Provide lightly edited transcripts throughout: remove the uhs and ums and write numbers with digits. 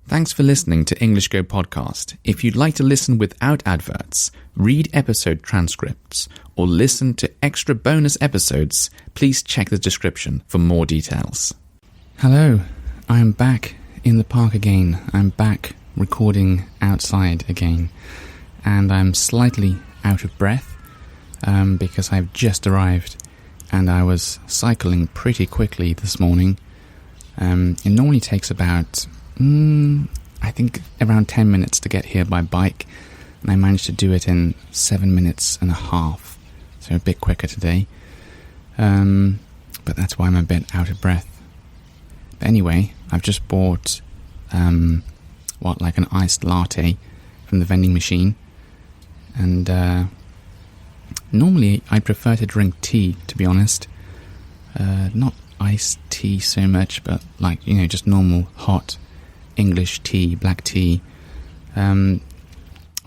Thanks for listening to English Go Podcast. If you'd like to listen without adverts, read episode transcripts, or listen to extra bonus episodes, please check the description for more details. Hello, I am back in the park again. I'm back recording outside again, and I'm slightly out of breath because I've just arrived and I was cycling pretty quickly this morning. It normally takes about I think around 10 minutes to get here by bike, and I managed to do it in 7 minutes and a half, so a bit quicker today, but that's why I'm a bit out of breath. But anyway, I've just bought like an iced latte from the vending machine, and normally I prefer to drink tea, to be honest, not iced tea so much, but just normal hot English tea, black tea, or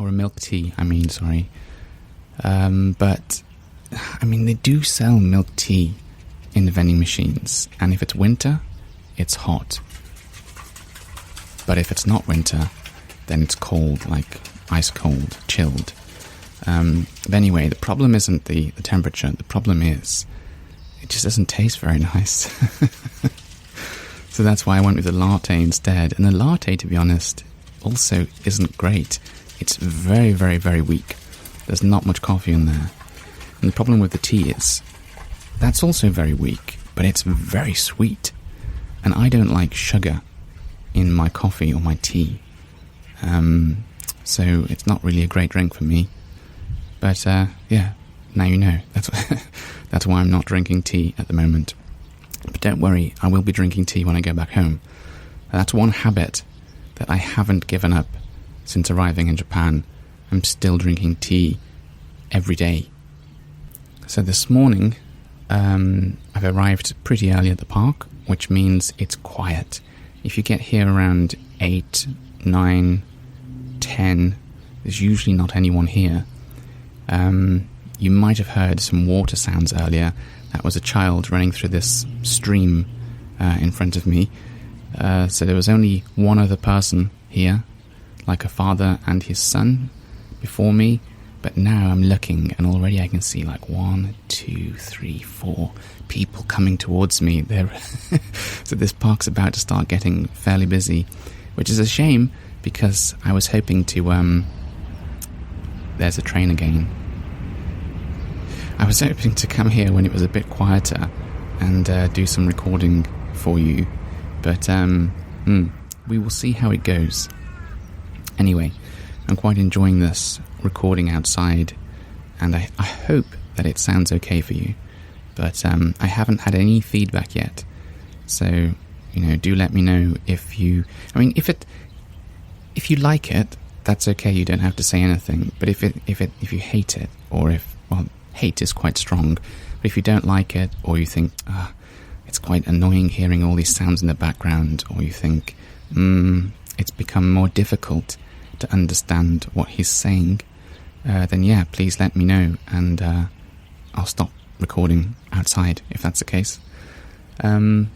a milk tea, but they do sell milk tea in the vending machines, and if it's winter, it's hot, but if it's not winter, then it's cold, like ice cold, chilled. But anyway, the problem isn't the temperature, the problem is it just doesn't taste very nice. So that's why I went with the latte instead. And the latte, to be honest, also isn't great. It's very, very, very weak. There's not much coffee in there. And the problem with the tea is that's also very weak, but it's very sweet. And I don't like sugar in my coffee or my tea. So it's not really a great drink for me. But now you know. That's why I'm not drinking tea at the moment. But don't worry, I will be drinking tea when I go back home. That's one habit that I haven't given up since arriving in Japan. I'm still drinking tea every day. So this morning, I've arrived pretty early at the park, which means it's quiet. If you get here around 8, 9, 10, there's usually not anyone here. You might have heard some water sounds earlier. That was a child running through this stream in front of me. So there was only one other person here, like a father and his son before me. But now I'm looking, and already I can see 1, 2, 3, 4 people coming towards me. So this park's about to start getting fairly busy, which is a shame because I was hoping to... There's a train again. I was hoping to come here when it was a bit quieter and do some recording for you, but we will see how it goes. Anyway, I'm quite enjoying this recording outside, and I hope that it sounds okay for you, but I haven't had any feedback yet, so do let me know if you... if you like it, that's okay, you don't have to say anything, but if you hate it, or hate is quite strong, but if you don't like it, or you think it's quite annoying hearing all these sounds in the background, or you think it's become more difficult to understand what he's saying, then please let me know, and I'll stop recording outside if that's the case. But I'm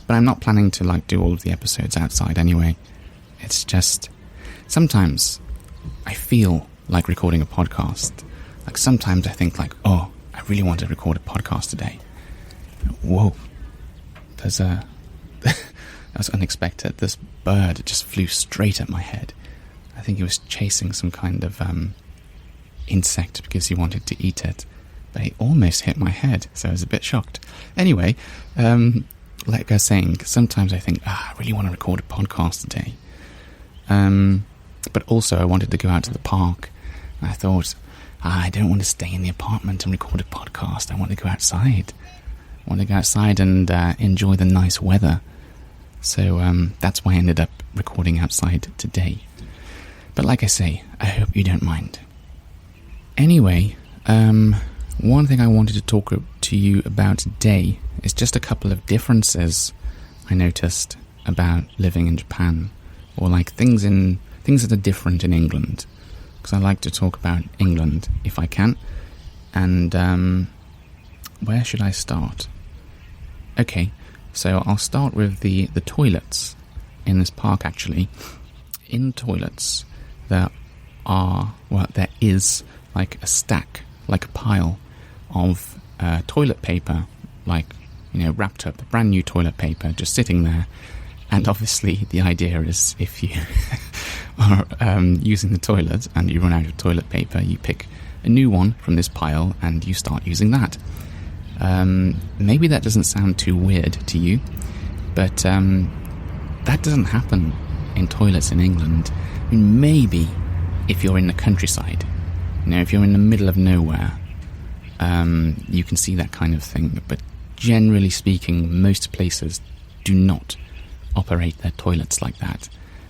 not planning to do all of the episodes outside anyway. It's just sometimes I feel like recording a podcast. Sometimes I think I really want to record a podcast today. Whoa. That was unexpected. This bird just flew straight at my head. I think he was chasing some kind of insect because he wanted to eat it. But he almost hit my head, so I was a bit shocked. Anyway, like I was saying, sometimes I think, I really want to record a podcast today. But also I wanted to go out to the park. And I thought... I don't want to stay in the apartment and record a podcast. I want to go outside. I want to go outside and enjoy the nice weather. So that's why I ended up recording outside today. But like I say, I hope you don't mind. Anyway, one thing I wanted to talk to you about today is just a couple of differences I noticed about living in Japan, or things that are different in England. Because I like to talk about England if I can. And where should I start? Okay, so I'll start with the toilets in this park, actually, in toilets, there is like a stack, like a pile of toilet paper, like, wrapped up, brand new toilet paper, just sitting there. And obviously the idea is, if you are using the toilet and you run out of toilet paper, you pick a new one from this pile and you start using that. Maybe that doesn't sound too weird to you, but that doesn't happen in toilets in England. I mean, maybe if you're in the countryside, if you're in the middle of nowhere, you can see that kind of thing. But generally speaking, most places do not operate their toilets like that.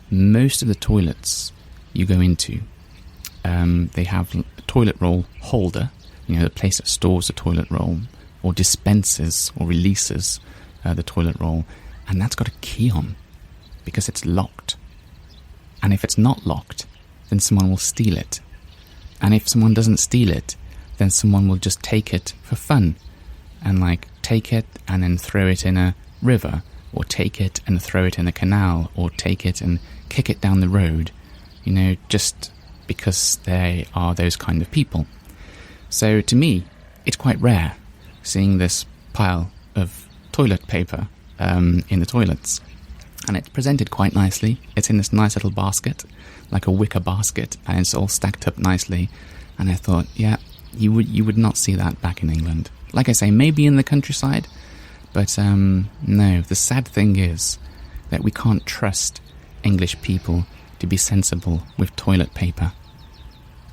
Most of the toilets you go into, they have a toilet roll holder, the place that stores the toilet roll, or dispenses or releases the toilet roll, and that's got a key on, because it's locked. And if it's not locked, then someone will steal it. And if someone doesn't steal it, then someone will just take it for fun, and take it and then throw it in a river, or take it and throw it in a canal, or take it and kick it down the road, just because they are those kind of people. So to me, it's quite rare seeing this pile of toilet paper in the toilets. And it's presented quite nicely. It's in this nice little basket, like a wicker basket, and it's all stacked up nicely. And I thought, yeah, you would not see that back in England. Like I say, maybe in the countryside, but no, the sad thing is that we can't trust English people to be sensible with toilet paper.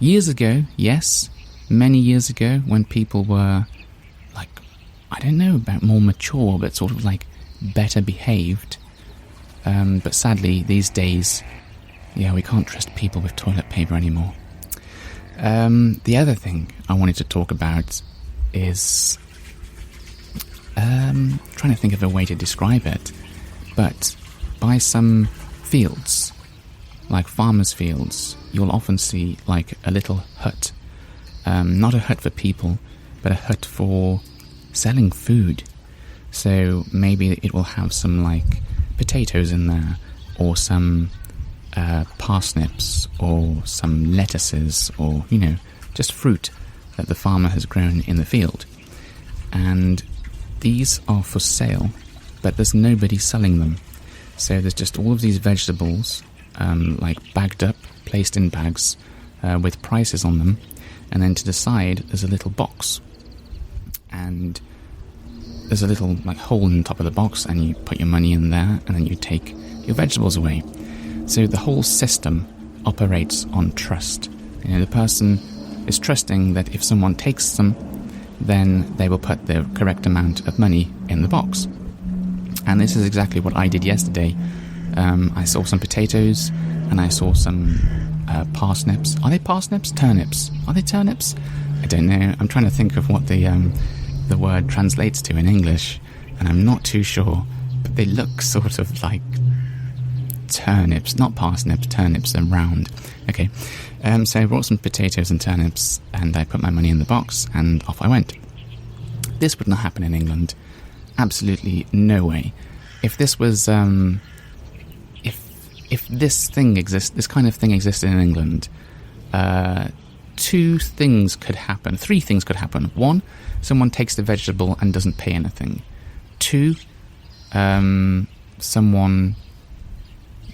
Years ago, yes, many years ago, when people were, I don't know about more mature, but sort of better behaved. But sadly, these days, we can't trust people with toilet paper anymore. The other thing I wanted to talk about is trying to think of a way to describe it, but by some fields, like farmers' fields, you'll often see a little hut. Not a hut for people, but a hut for selling food. So maybe it will have some potatoes in there, or some parsnips, or some lettuces, or just fruit that the farmer has grown in the field. And these are for sale, but there's nobody selling them. So there's just all of these vegetables bagged up, placed in bags with prices on them, and then to the side there's a little box, and there's a little hole in the top of the box, and you put your money in there, and then you take your vegetables away. So the whole system operates on trust. The person is trusting that if someone takes them, then they will put the correct amount of money in the box. And this is exactly what I did yesterday. I saw some potatoes, and I saw some parsnips. Are they parsnips? Turnips. Are they turnips? I don't know. I'm trying to think of what the word translates to in English, and I'm not too sure, but they look sort of like turnips, not parsnips. Turnips are round. Okay, so I brought some potatoes and turnips, and I put my money in the box, and off I went. This would not happen in England. Absolutely no way. If this was if this kind of thing existed in England, three things could happen. One, someone takes the vegetable and doesn't pay anything. Two, someone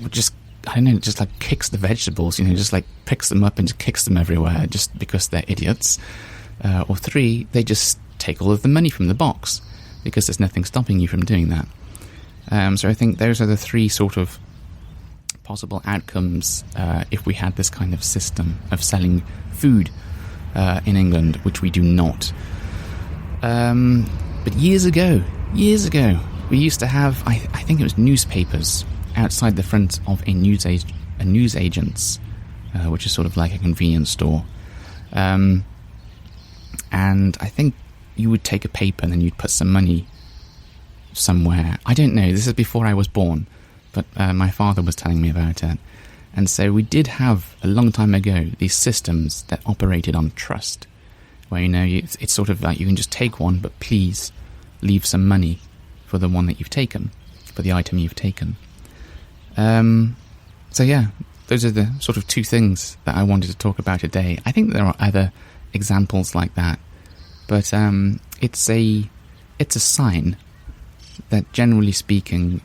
would just kicks the vegetables, picks them up and just kicks them everywhere just because they're idiots. Or three, they just take all of the money from the box, because there's nothing stopping you from doing that. So I think those are the three sort of possible outcomes if we had this kind of system of selling food in England, which we do not. But years ago, we used to have, I think it was newspapers outside the front of a newsagent's, which is sort of like a convenience store. And I think you would take a paper and then you'd put some money somewhere. I don't know, this is before I was born, but my father was telling me about it. And so we did have, a long time ago, these systems that operated on trust, where, it's sort of like you can just take one, but please leave some money for the one that you've taken, for the item you've taken. So yeah, those are the sort of two things that I wanted to talk about today. I think there are other examples like that, but it's a sign that, generally speaking,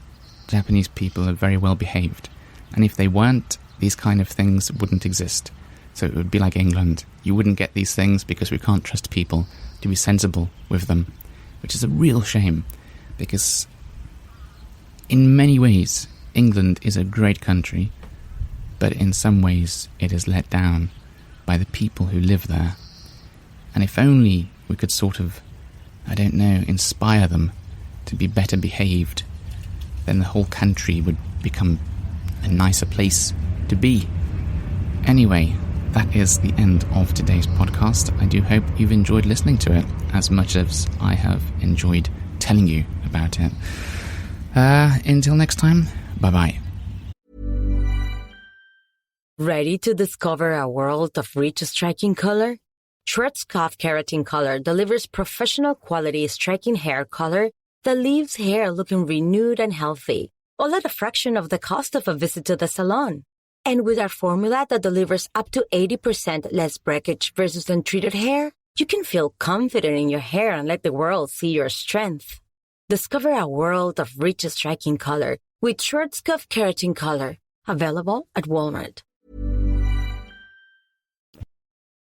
Japanese people are very well behaved, and if they weren't, these kind of things wouldn't exist. So it would be like England. You wouldn't get these things because we can't trust people to be sensible with them, which is a real shame, because in many ways England is a great country, but in some ways it is let down by the people who live there. And if only we could sort of, I don't know, inspire them to be better behaved, then the whole country would become a nicer place to be. Anyway, that is the end of today's podcast. I do hope you've enjoyed listening to it as much as I have enjoyed telling you about it. Until next time, bye-bye. Ready to discover a world of rich, striking color? Schwarzkopf Keratin Color delivers professional quality striking hair color that leaves hair looking renewed and healthy, all at a fraction of the cost of a visit to the salon. And with our formula that delivers up to 80% less breakage versus untreated hair, you can feel confident in your hair and let the world see your strength. Discover a world of rich, striking color with Schwarzkopf Keratin Color, available at Walmart.